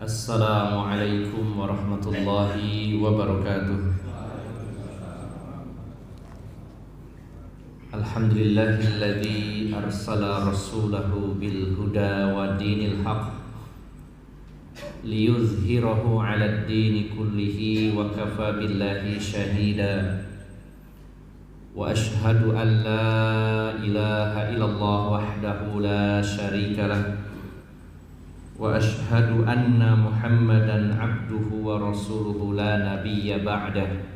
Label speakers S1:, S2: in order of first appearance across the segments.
S1: Assalamualaikum warahmatullahi wabarakatuh. Alhamdulillahilladzi arsala rasulahu bil huda wa dinil haq liyuzhirahu 'alad dini kullihi wa kafa billahi shahida. Wa ashhadu an la ilaha illallah wahdahu la syarika lah. Wa ashhadu anna Muhammadan abduhu wa rasuluhu la nabiyya ba'dah.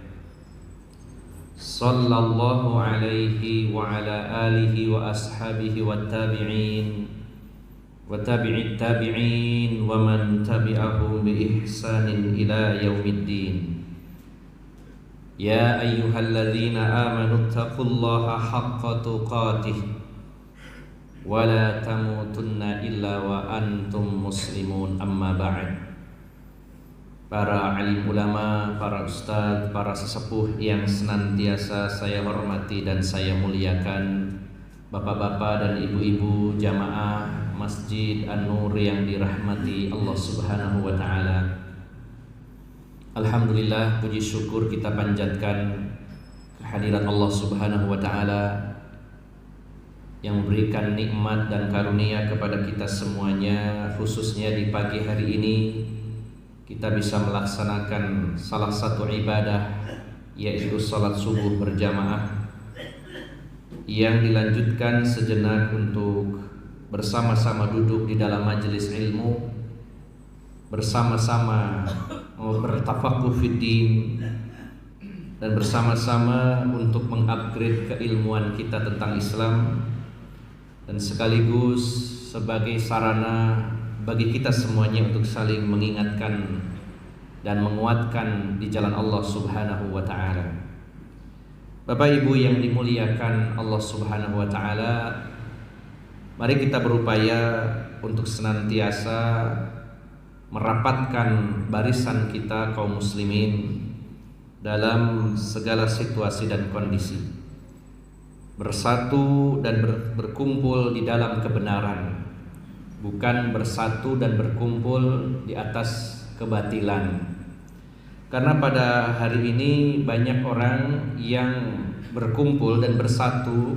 S1: Sallallahu alaihi wa ala alihi wa ashabihi wa tabi'in wa tabi'it tabi'in wa man tabi'ahum bi ihsanin ila yaumiddin. Ya ayyuhalladzina amanu taqullaha haqqa tuqatih wa la tamutunna illa wa antum muslimun, amma ba'd. Para alim ulama, para ustadz, para sesepuh yang senantiasa saya hormati dan saya muliakan, bapak-bapak dan ibu-ibu jamaah Masjid An-Nur yang dirahmati Allah Subhanahu wa taala. Alhamdulillah, puji syukur kita panjatkan kehadirat Allah Subhanahu wa taala yang memberikan nikmat dan karunia kepada kita semuanya, khususnya di pagi hari ini kita bisa melaksanakan salah satu ibadah, yaitu salat subuh berjamaah, yang dilanjutkan sejenak untuk bersama-sama duduk di dalam majelis ilmu, bersama-sama bertafaqquh fiddin, dan bersama-sama untuk mengupgrade keilmuan kita tentang Islam, dan sekaligus sebagai sarana bagi kita semuanya untuk saling mengingatkan dan menguatkan di jalan Allah Subhanahu wa taala. Bapak Ibu yang dimuliakan Allah Subhanahu wa taala, mari kita berupaya untuk senantiasa merapatkan barisan kita kaum muslimin dalam segala situasi dan kondisi, bersatu dan berkumpul di dalam kebenaran, bukan bersatu dan berkumpul di atas kebatilan. Karena pada hari ini banyak orang yang berkumpul dan bersatu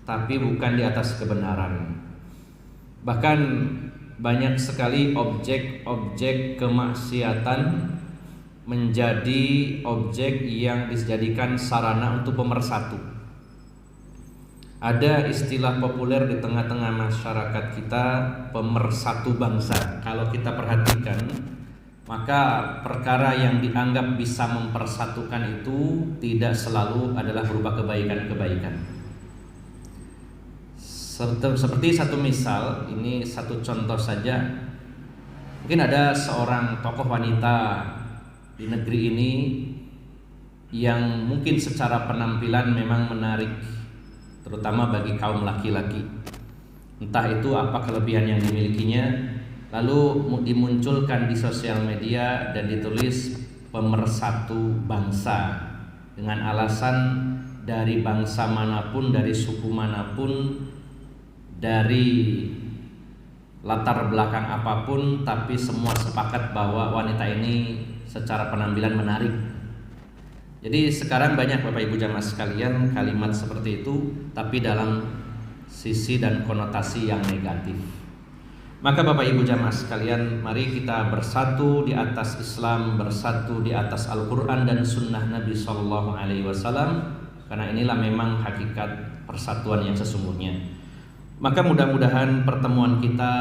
S1: tapi bukan di atas kebenaran. Bahkan banyak sekali objek-objek kemaksiatan menjadi objek yang dijadikan sarana untuk pemersatu. Ada istilah populer di tengah-tengah masyarakat kita, pemersatu bangsa. Kalau kita perhatikan, maka perkara yang dianggap bisa mempersatukan itu tidak selalu adalah berupa kebaikan-kebaikan. Seperti satu misal, ini satu contoh saja. Mungkin ada seorang tokoh wanita di negeri ini yang mungkin secara penampilan memang menarik, terutama bagi kaum laki-laki. Entah itu apa kelebihan yang dimilikinya, lalu dimunculkan di sosial media dan ditulis pemersatu bangsa, dengan alasan dari bangsa manapun, dari suku manapun, dari latar belakang apapun, tapi semua sepakat bahwa wanita ini secara penampilan menarik. Jadi sekarang banyak Bapak Ibu jamaah sekalian kalimat seperti itu, tapi dalam sisi dan konotasi yang negatif. Maka Bapak Ibu jamaah sekalian, mari kita bersatu di atas Islam, bersatu di atas Al-Quran dan Sunnah Nabi SAW, karena inilah memang hakikat persatuan yang sesungguhnya. Maka mudah-mudahan pertemuan kita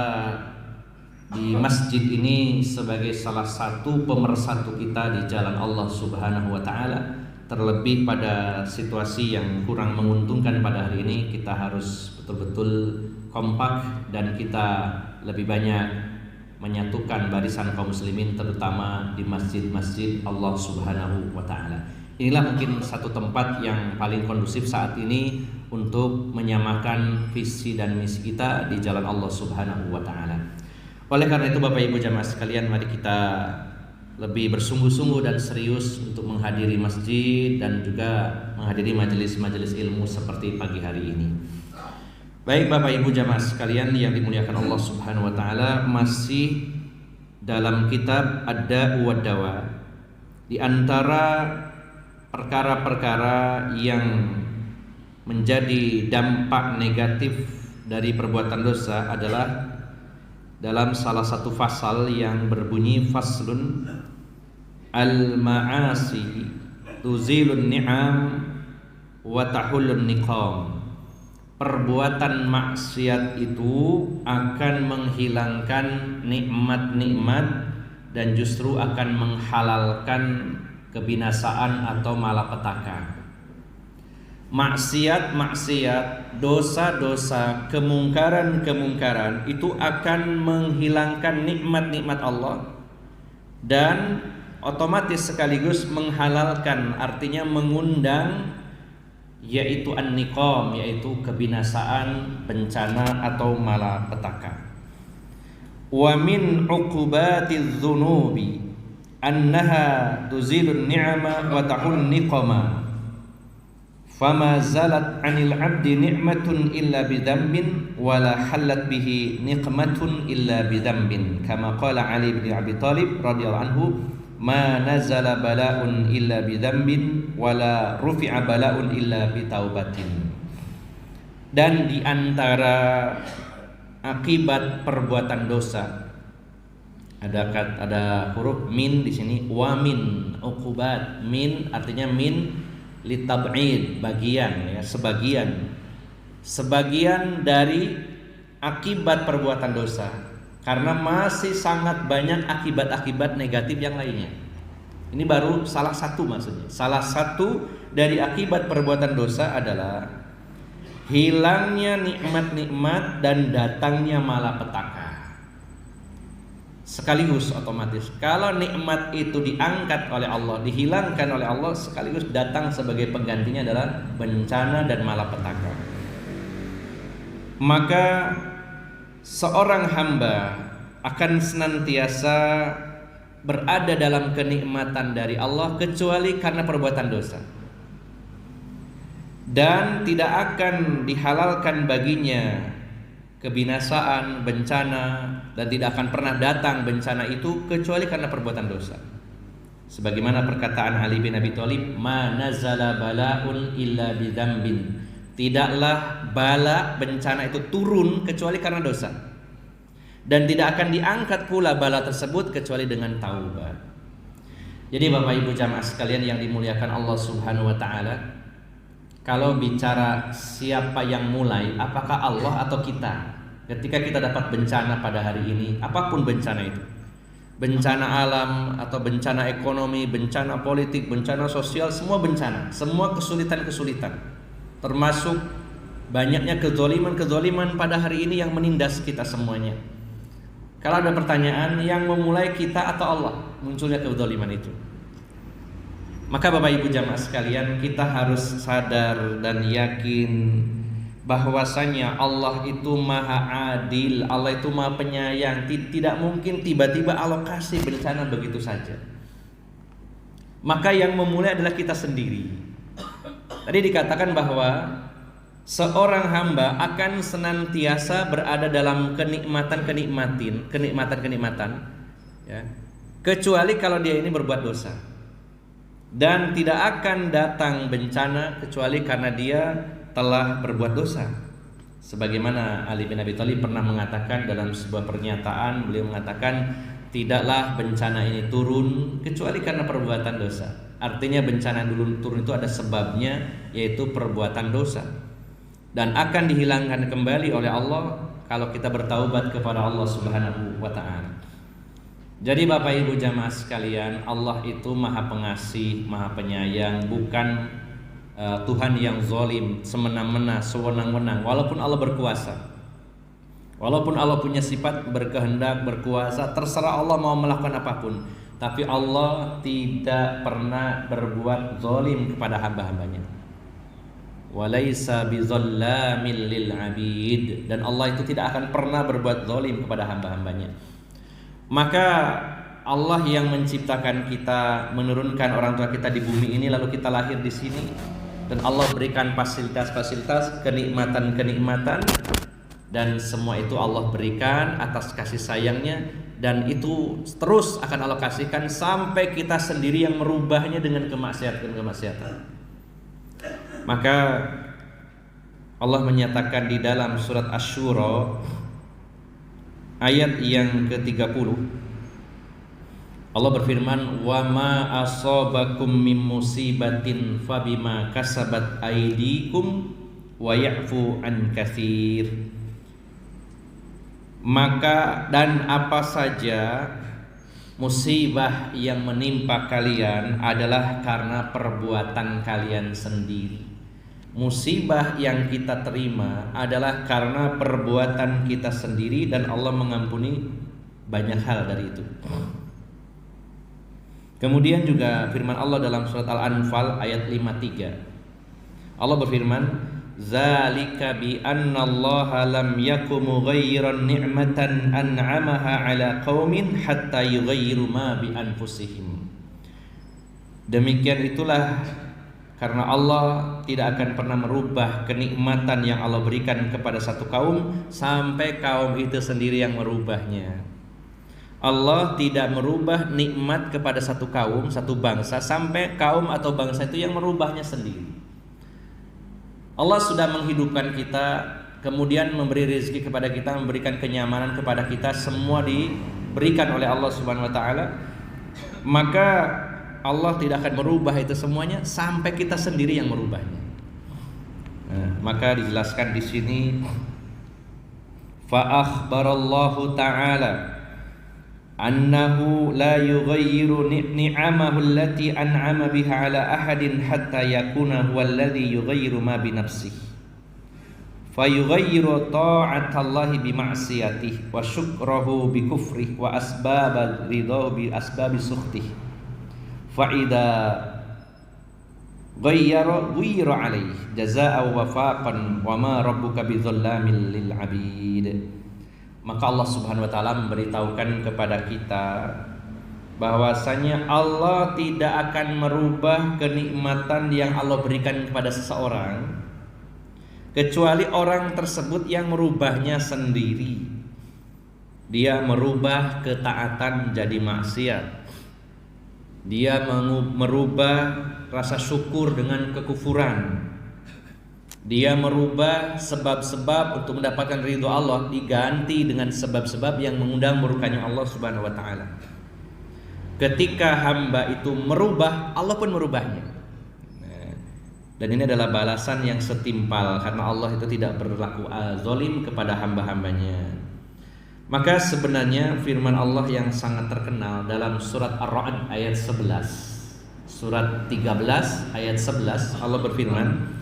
S1: di masjid ini sebagai salah satu pemersatu kita di jalan Allah Subhanahu wa taala. Terlebih pada situasi yang kurang menguntungkan pada hari ini, kita harus betul-betul kompak dan kita lebih banyak menyatukan barisan kaum muslimin, terutama di masjid-masjid Allah Subhanahu wa taala. Inilah mungkin satu tempat yang paling kondusif saat ini untuk menyamakan visi dan misi kita di jalan Allah Subhanahu wa taala. Oleh karena itu Bapak Ibu jamaah sekalian, mari kita lebih bersungguh-sungguh dan serius untuk menghadiri masjid dan juga menghadiri majelis-majelis ilmu seperti pagi hari ini. Baik Bapak Ibu jamaah sekalian yang dimuliakan Allah Subhanahu wa taala, masih dalam kitab Ad-Da'u wad-Dawa, di antara perkara-perkara yang menjadi dampak negatif dari perbuatan dosa adalah dalam salah satu pasal yang berbunyi faslun al-ma'asi tuzilun ni'am wa tahullun niqam. Perbuatan maksiat itu akan menghilangkan nikmat-nikmat dan justru akan menghalalkan kebinasaan atau malapetaka. Maksiat-maksiat, dosa-dosa, kemungkaran-kemungkaran itu akan menghilangkan nikmat-nikmat Allah dan otomatis sekaligus menghalalkan, artinya mengundang, yaitu an-niqam, yaitu kebinasaan, bencana atau malapetaka. Wa min uqubatiz dzunubi annaha tuzilun ni'ama wa tahun niqama. Fama zalat 'anil 'abdi ni'matun illa bidzambin wa la halat bihi niqmatun illa bidzambin. Kama qala Ali bin Abi Thalib radhiyallahu anhu, ma nazala bala'un illa bidzambin wa la rufi'a bala'un illa bitaubatin. Dan di antara akibat perbuatan dosa ada huruf min di sini, wa min uqubat. Min artinya min litab'id, bagian, ya, sebagian dari akibat perbuatan dosa, karena masih sangat banyak akibat-akibat negatif yang lainnya. Ini baru salah satu, maksudnya salah satu dari akibat perbuatan dosa adalah hilangnya nikmat-nikmat dan datangnya malapetaka. Sekaligus otomatis kalau nikmat itu diangkat oleh Allah, dihilangkan oleh Allah, sekaligus datang sebagai penggantinya adalah bencana dan malapetaka. Maka seorang hamba akan senantiasa berada dalam kenikmatan dari Allah kecuali karena perbuatan dosa, dan tidak akan dihalalkan baginya kebinasaan, bencana, dan tidak akan pernah datang bencana itu kecuali karena perbuatan dosa. Sebagaimana perkataan Ali bin Abi Thalib, ma nazala bala'un illa bidzambin. Tidaklah bala, bencana itu turun kecuali karena dosa, dan tidak akan diangkat pula bala tersebut kecuali dengan taubat. Jadi Bapak Ibu jamaah sekalian yang dimuliakan Allah Subhanahu wa taala, kalau bicara siapa yang mulai, apakah Allah atau kita? Ketika kita dapat bencana pada hari ini, apapun bencana itu, bencana alam atau bencana ekonomi, bencana politik, bencana sosial, semua bencana, semua kesulitan-kesulitan, termasuk banyaknya kezaliman-kezaliman pada hari ini yang menindas kita semuanya. Kalau ada pertanyaan, yang memulai kita atau Allah munculnya kezaliman itu? Maka Bapak Ibu jamaah sekalian, kita harus sadar dan yakin bahwasanya Allah itu maha adil, Allah itu maha penyayang. Tidak mungkin tiba-tiba alokasi bencana begitu saja. Maka yang memulai adalah kita sendiri. Tadi dikatakan bahwa seorang hamba akan senantiasa berada dalam kenikmatan, ya, kecuali kalau dia ini berbuat dosa. Dan tidak akan datang bencana kecuali karena dia telah berbuat dosa. Sebagaimana Ali bin Abi Thalib pernah mengatakan dalam sebuah pernyataan, beliau mengatakan, tidaklah bencana ini turun kecuali karena perbuatan dosa. Artinya bencana dulu turun itu ada sebabnya, yaitu perbuatan dosa, dan akan dihilangkan kembali oleh Allah kalau kita bertaubat kepada Allah Subhanahu wa ta'ala. Jadi Bapak Ibu jamaah sekalian, Allah itu maha pengasih, maha penyayang, bukan Tuhan yang zalim, semena-mena, sewenang-wenang. Walaupun Allah berkuasa, walaupun Allah punya sifat berkehendak, berkuasa, terserah Allah mau melakukan apapun, tapi Allah tidak pernah berbuat zalim kepada hamba-hambanya. Walaisa bizallamin lil abid, dan Allah itu tidak akan pernah berbuat zalim kepada hamba-hambanya. Maka Allah yang menciptakan kita, menurunkan orang tua kita di bumi ini, lalu kita lahir di sini, dan Allah berikan fasilitas-fasilitas, kenikmatan-kenikmatan, dan semua itu Allah berikan atas kasih sayangnya, dan itu terus akan Allah kasihkan sampai kita sendiri yang merubahnya dengan kemaksiatan. Maka Allah menyatakan di dalam surat Asy-Syura ayat yang ke-30, Allah berfirman, "Wa ma asabakum min musibatin fabima kasabat aydikum wa ya'fu an katsir." Maka dan apa saja musibah yang menimpa kalian adalah karena perbuatan kalian sendiri. Musibah yang kita terima adalah karena perbuatan kita sendiri, dan Allah mengampuni banyak hal dari itu. Kemudian juga firman Allah dalam surat Al-Anfal ayat 53. Allah berfirman, "Zalika bi anna Allah lam yakum mughayyiran ni'matan an'amaha 'ala qaumin hatta yughayyiru ma bi anfusihim." Demikian itulah karena Allah tidak akan pernah merubah kenikmatan yang Allah berikan kepada satu kaum sampai kaum itu sendiri yang merubahnya. Allah tidak merubah nikmat kepada satu kaum, satu bangsa, sampai kaum atau bangsa itu yang merubahnya sendiri. Allah sudah menghidupkan kita, kemudian memberi rezeki kepada kita, memberikan kenyamanan kepada kita, semua diberikan oleh Allah Subhanahu wa taala. Maka Allah tidak akan merubah itu semuanya sampai kita sendiri yang merubahnya. Maka dijelaskan di sini, fa akhbarallahu ta'ala annahu la yughayyiru ni'amahu allati an'ama biha ala ahadin hatta yakuna huwa alladhi yughayyiru ma bi nafsihi fa yughayyiru ta'atallahi bi ma'siyatihi wa syukrahu bi kufrihi wa asbab ridha bi asbabi sukhtihi fa idza ghayyara alaihi jazaa'a wa wafaqan wa ma rabbuka bidzallamin lil 'abid. Maka Allah Subhanahu wa taala memberitahukan kepada kita bahwasanya Allah tidak akan merubah kenikmatan yang Allah berikan kepada seseorang kecuali orang tersebut yang merubahnya sendiri. Dia merubah ketaatan menjadi maksiat. Dia merubah rasa syukur dengan kekufuran. Dia merubah sebab-sebab untuk mendapatkan ridho Allah diganti dengan sebab-sebab yang mengundang murkanya Allah Subhanahu wa taala. Ketika hamba itu merubah, Allah pun merubahnya. Dan ini adalah balasan yang setimpal karena Allah itu tidak berlaku zalim kepada hamba-hambanya. Maka sebenarnya firman Allah yang sangat terkenal dalam surat Ar-Ra'd ayat 11. Surat 13 ayat 11 Allah berfirman,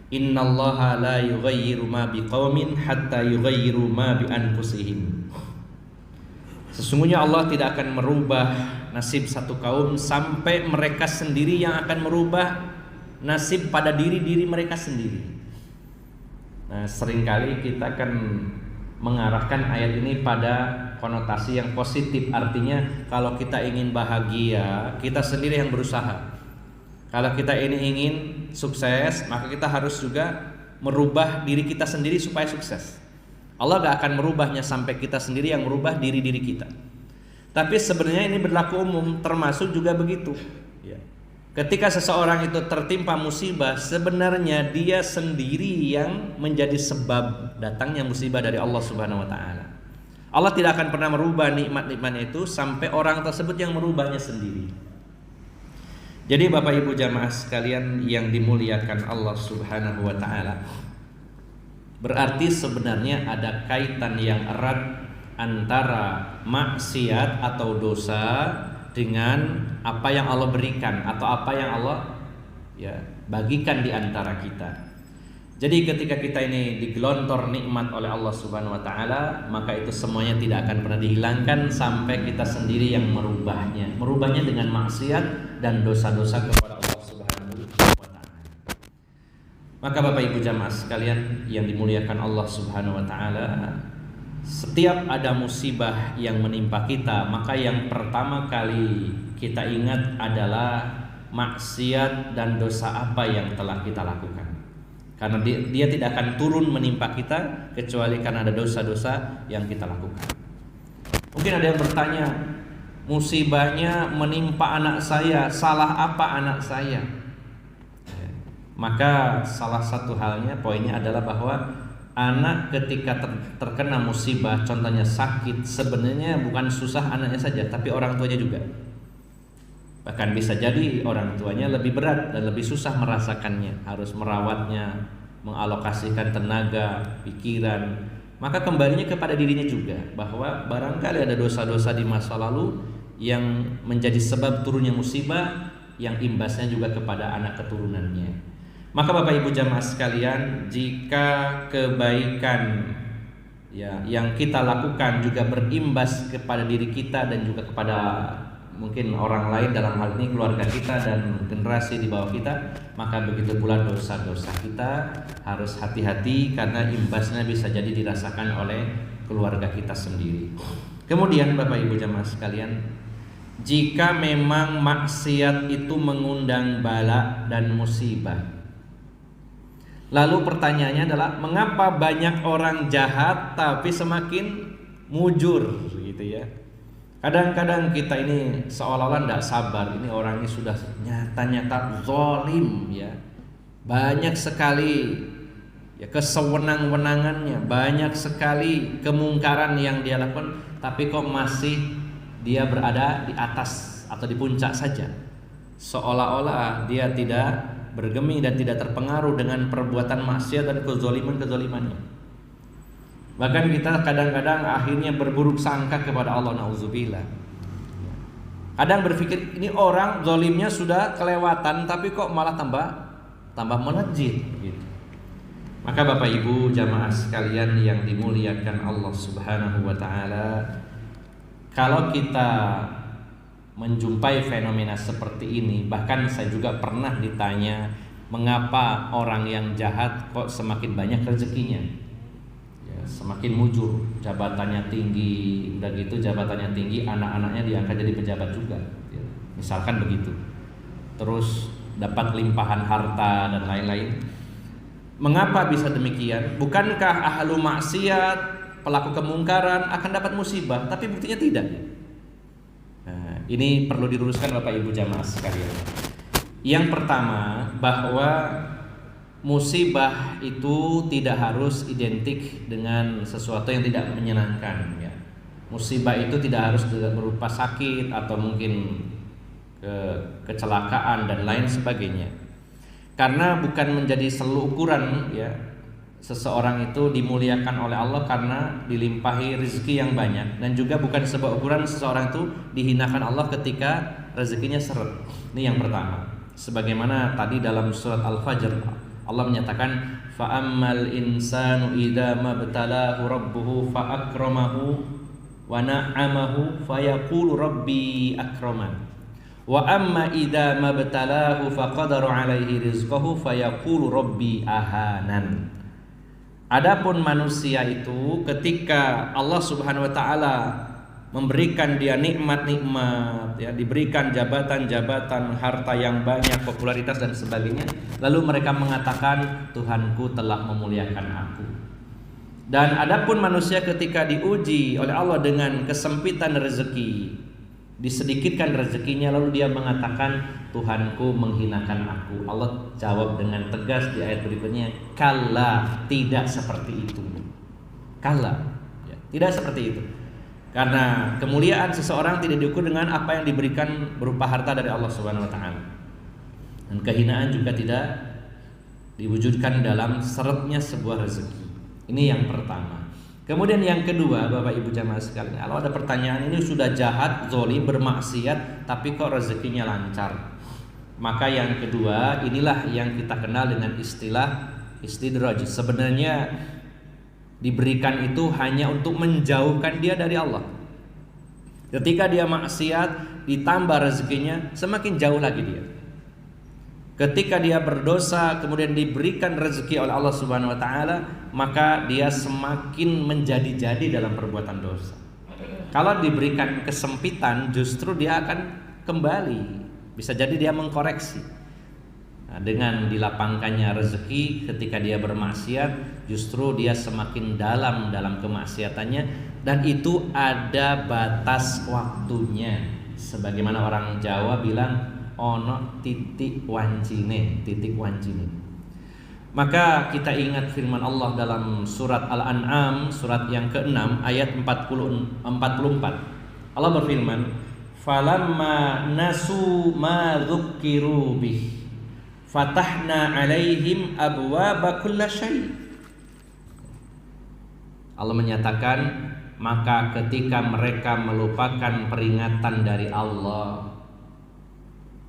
S1: "Innallaha la yughayyiru ma biqaumin hatta yughayyiru ma bi anfusihim." Sesungguhnya Allah tidak akan merubah nasib satu kaum sampai mereka sendiri yang akan merubah nasib pada diri mereka sendiri. Nah, seringkali kita akan mengarahkan ayat ini pada konotasi yang positif. Artinya kalau kita ingin bahagia, kita sendiri yang berusaha. Kalau kita ini ingin sukses, maka kita harus juga merubah diri kita sendiri supaya sukses. Allah gak akan merubahnya sampai kita sendiri yang merubah diri kita. Tapi sebenarnya ini berlaku umum, termasuk juga begitu. Ketika seseorang itu tertimpa musibah, sebenarnya dia sendiri yang menjadi sebab datangnya musibah dari Allah Subhanahu wa taala. Allah tidak akan pernah merubah nikmat-nikmatnya itu sampai orang tersebut yang merubahnya sendiri. Jadi Bapak Ibu jamaah sekalian yang dimuliakan Allah Subhanahu wa taala, berarti sebenarnya ada kaitan yang erat antara maksiat atau dosa dengan apa yang Allah berikan atau apa yang Allah bagikan di antara kita. Jadi ketika kita ini digelontor nikmat oleh Allah Subhanahu wa taala, maka itu semuanya tidak akan pernah dihilangkan sampai kita sendiri yang merubahnya. Merubahnya dengan maksiat dan dosa-dosa kepada Allah Subhanahu wa taala. Maka Bapak Ibu jamaah sekalian yang dimuliakan Allah Subhanahu wa taala, setiap ada musibah yang menimpa kita, maka yang pertama kali kita ingat adalah maksiat dan dosa apa yang telah kita lakukan. Karena dia tidak akan turun menimpa kita kecuali karena ada dosa-dosa yang kita lakukan. Mungkin ada yang bertanya, musibahnya menimpa anak saya, salah apa anak saya? Maka salah satu halnya, poinnya adalah bahwa anak ketika terkena musibah, contohnya sakit, sebenarnya bukan susah anaknya saja, tapi orang tuanya juga. Bahkan bisa jadi orang tuanya lebih berat dan lebih susah merasakannya, harus merawatnya, mengalokasikan tenaga, pikiran. Maka kembalinya kepada dirinya juga, bahwa barangkali ada dosa-dosa di masa lalu yang menjadi sebab turunnya musibah, yang imbasnya juga kepada anak keturunannya. Maka Bapak Ibu jamaah sekalian, jika kebaikan ya yang kita lakukan juga berimbas kepada diri kita dan juga kepada mungkin orang lain, dalam hal ini keluarga kita dan generasi di bawah kita, maka begitu pula dosa-dosa kita harus hati-hati, karena imbasnya bisa jadi dirasakan oleh keluarga kita sendiri. Kemudian Bapak Ibu jamaah sekalian, jika memang maksiat itu mengundang bala dan musibah, lalu pertanyaannya adalah, mengapa banyak orang jahat tapi semakin mujur gitu ya. Kadang-kadang kita ini seolah-olah tidak sabar, ini orang ini sudah nyata-nyata zalim ya. Banyak sekali ya kesewenang-wenangannya, banyak sekali kemungkaran yang dia lakukan, tapi kok masih dia berada di atas atau di puncak saja. Seolah-olah dia tidak bergeming dan tidak terpengaruh dengan perbuatan maksiat dan kezaliman-kezalimannya. Bahkan kita kadang-kadang akhirnya berburuk sangka kepada Allah, na'udzubillah. Kadang berpikir ini orang zalimnya sudah kelewatan, tapi kok malah tambah melejit gitu. Maka Bapak Ibu jamaah sekalian yang dimuliakan Allah Subhanahu wa taala, kalau kita menjumpai fenomena seperti ini, bahkan saya juga pernah ditanya, mengapa orang yang jahat kok semakin banyak rezekinya? Ya, semakin mujur, jabatannya tinggi, udah gitu jabatannya tinggi, anak-anaknya diangkat jadi pejabat juga, ya, misalkan begitu. Terus dapat limpahan harta dan lain-lain. Mengapa bisa demikian? Bukankah ahlu maksiat, pelaku kemungkaran akan dapat musibah? Tapi buktinya tidak. Nah, ini perlu diluruskan Bapak Ibu jamaah sekalian. Yang pertama, bahwa musibah itu tidak harus identik dengan sesuatu yang tidak menyenangkan ya. Musibah itu tidak harus berupa sakit atau mungkin kecelakaan dan lain sebagainya. Karena bukan menjadi selalu ukuran ya, seseorang itu dimuliakan oleh Allah karena dilimpahi rezeki yang banyak, dan juga bukan sebuah ukuran seseorang itu dihinakan Allah ketika rezekinya seret. Ini yang pertama. Sebagaimana tadi dalam surat Al-Fajr Allah menyatakan, fa'ammal insanu idza mabtalahu rabbuhu fa'akramahu wa na'amahu fayaqulu rabbi akraman wa amma idza mabtalahu faqadara alaihi rizqahu fayaqulu rabbi ahanan. Adapun manusia itu ketika Allah Subhanahu wa taala memberikan dia nikmat-nikmat ya, diberikan jabatan-jabatan, harta yang banyak, popularitas dan sebagainya, lalu mereka mengatakan Tuhanku telah memuliakan aku. Dan adapun manusia ketika diuji oleh Allah dengan kesempitan rezeki, disedikitkan rezekinya, lalu dia mengatakan Tuhanku menghinakan aku. Allah jawab dengan tegas di ayat berikutnya, kalla, tidak seperti itu. Kalla ya, tidak seperti itu. Karena kemuliaan seseorang tidak diukur dengan apa yang diberikan berupa harta dari Allah Subhanahu wa taala. Dan kehinaan juga tidak diwujudkan dalam seretnya sebuah rezeki. Ini yang pertama. Kemudian yang kedua, Bapak Ibu jamaah sekalian, kalau ada pertanyaan, ini sudah jahat, zalim, bermaksiat, tapi kok rezekinya lancar? Maka yang kedua, inilah yang kita kenal dengan istilah istidraj. Sebenarnya diberikan itu hanya untuk menjauhkan dia dari Allah. Ketika dia maksiat, ditambah rezekinya, semakin jauh lagi dia. Ketika dia berdosa, kemudian diberikan rezeki oleh Allah Subhanahu wa taala, maka dia semakin menjadi-jadi dalam perbuatan dosa. Kalau diberikan kesempitan, justru dia akan kembali. Bisa jadi dia mengkoreksi. Nah, dengan dilapangkannya rezeki ketika dia bermaksiat, justru dia semakin dalam kemaksiatannya, dan itu ada batas waktunya. Sebagaimana orang Jawa bilang ono titik wancine. Maka kita ingat firman Allah dalam surat Al-An'am, surat yang ke-6 ayat 44. Allah berfirman, "Falamma nasu ma dzukkiru bih, fatahna 'alaihim abwaaba kulli syai'." Allah menyatakan, maka ketika mereka melupakan peringatan dari Allah,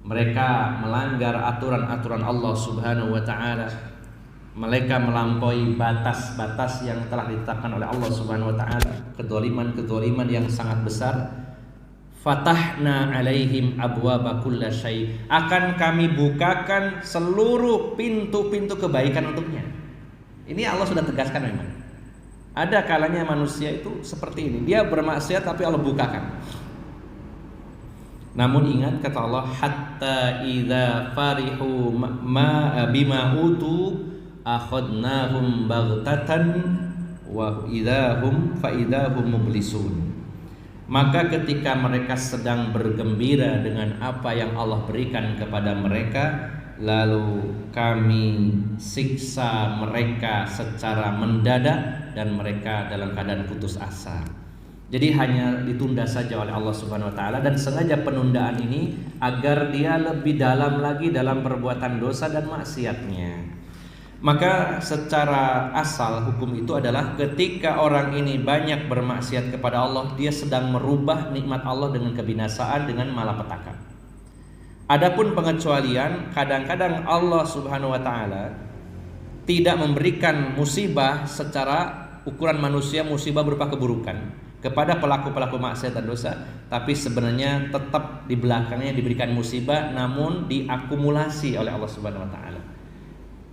S1: mereka melanggar aturan-aturan Allah Subhanahu wa taala, mereka melampaui batas-batas yang telah ditetapkan oleh Allah Subhanahu wa taala, kedzaliman yang sangat besar. Fatahna 'alaihim abwaaba kulli syai', akan kami bukakan seluruh pintu-pintu kebaikan untuknya. Ini Allah sudah tegaskan memang. Ada kalanya manusia itu seperti ini, dia bermaksiat tapi Allah bukakan. Namun ingat kata Allah, hatta idza farihu bima utu akhadnahum baghtatan wa idahum mublisun. Maka ketika mereka sedang bergembira dengan apa yang Allah berikan kepada mereka, lalu kami siksa mereka secara mendadak dan mereka dalam keadaan putus asa. Jadi hanya ditunda saja oleh Allah Subhanahu wa taala, dan sengaja penundaan ini agar dia lebih dalam lagi dalam perbuatan dosa dan maksiatnya. Maka secara asal hukum itu adalah ketika orang ini banyak bermaksiat kepada Allah, dia sedang merubah nikmat Allah dengan kebinasaan, dengan malapetaka. Adapun pengecualian, kadang-kadang Allah Subhanahu wa taala tidak memberikan musibah secara ukuran manusia, musibah berupa keburukan kepada pelaku-pelaku maksiat dan dosa, tapi sebenarnya tetap di belakangnya diberikan musibah, namun diakumulasi oleh Allah Subhanahu wa taala.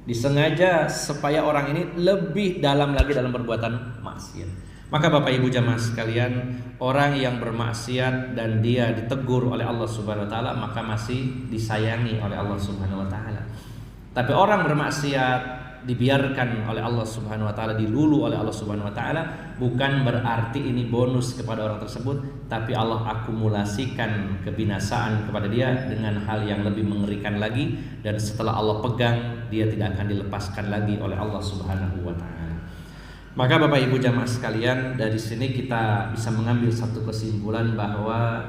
S1: Disengaja supaya orang ini lebih dalam lagi dalam perbuatan maksiat. Maka Bapak Ibu jamaah sekalian, orang yang bermaksiat dan dia ditegur oleh Allah Subhanahu wa taala, maka masih disayangi oleh Allah Subhanahu wa taala. Tapi orang bermaksiat dibiarkan oleh Allah Subhanahu wa taala, dilulu oleh Allah Subhanahu wa taala, bukan berarti ini bonus kepada orang tersebut, tapi Allah akumulasikan kebinasaan kepada dia dengan hal yang lebih mengerikan lagi, dan setelah Allah pegang, dia tidak akan dilepaskan lagi oleh Allah Subhanahu wa taala. Maka Bapak Ibu jamaah sekalian, dari sini kita bisa mengambil satu kesimpulan bahwa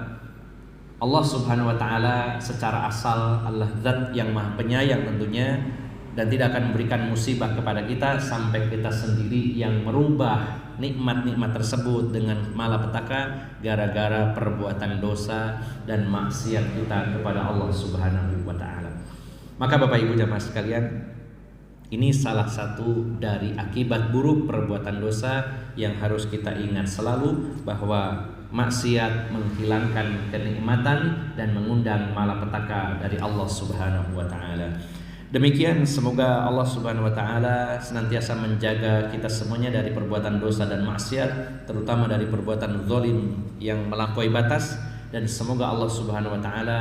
S1: Allah Subhanahu wa taala secara asal adalah zat yang Maha Penyayang tentunya, dan tidak akan memberikan musibah kepada kita sampai kita sendiri yang merubah nikmat-nikmat tersebut dengan malapetaka gara-gara perbuatan dosa dan maksiat kita kepada Allah Subhanahu wa taala. Maka Bapak Ibu jamaah sekalian, ini salah satu dari akibat buruk perbuatan dosa yang harus kita ingat selalu, bahwa maksiat menghilangkan kenikmatan dan mengundang malapetaka dari Allah Subhanahu wa taala. Demikian, semoga Allah Subhanahu wa taala senantiasa menjaga kita semuanya dari perbuatan dosa dan maksiat, terutama dari perbuatan zalim yang melampaui batas, dan semoga Allah Subhanahu wa taala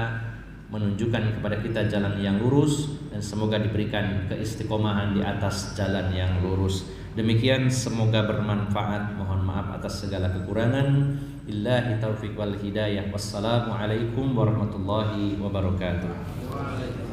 S1: menunjukkan kepada kita jalan yang lurus, dan semoga diberikan keistiqomahan di atas jalan yang lurus. Demikian, semoga bermanfaat. Mohon maaf atas segala kekurangan. Billahi taufiq wal hidayah. Wassalamualaikum warahmatullahi wabarakatuh.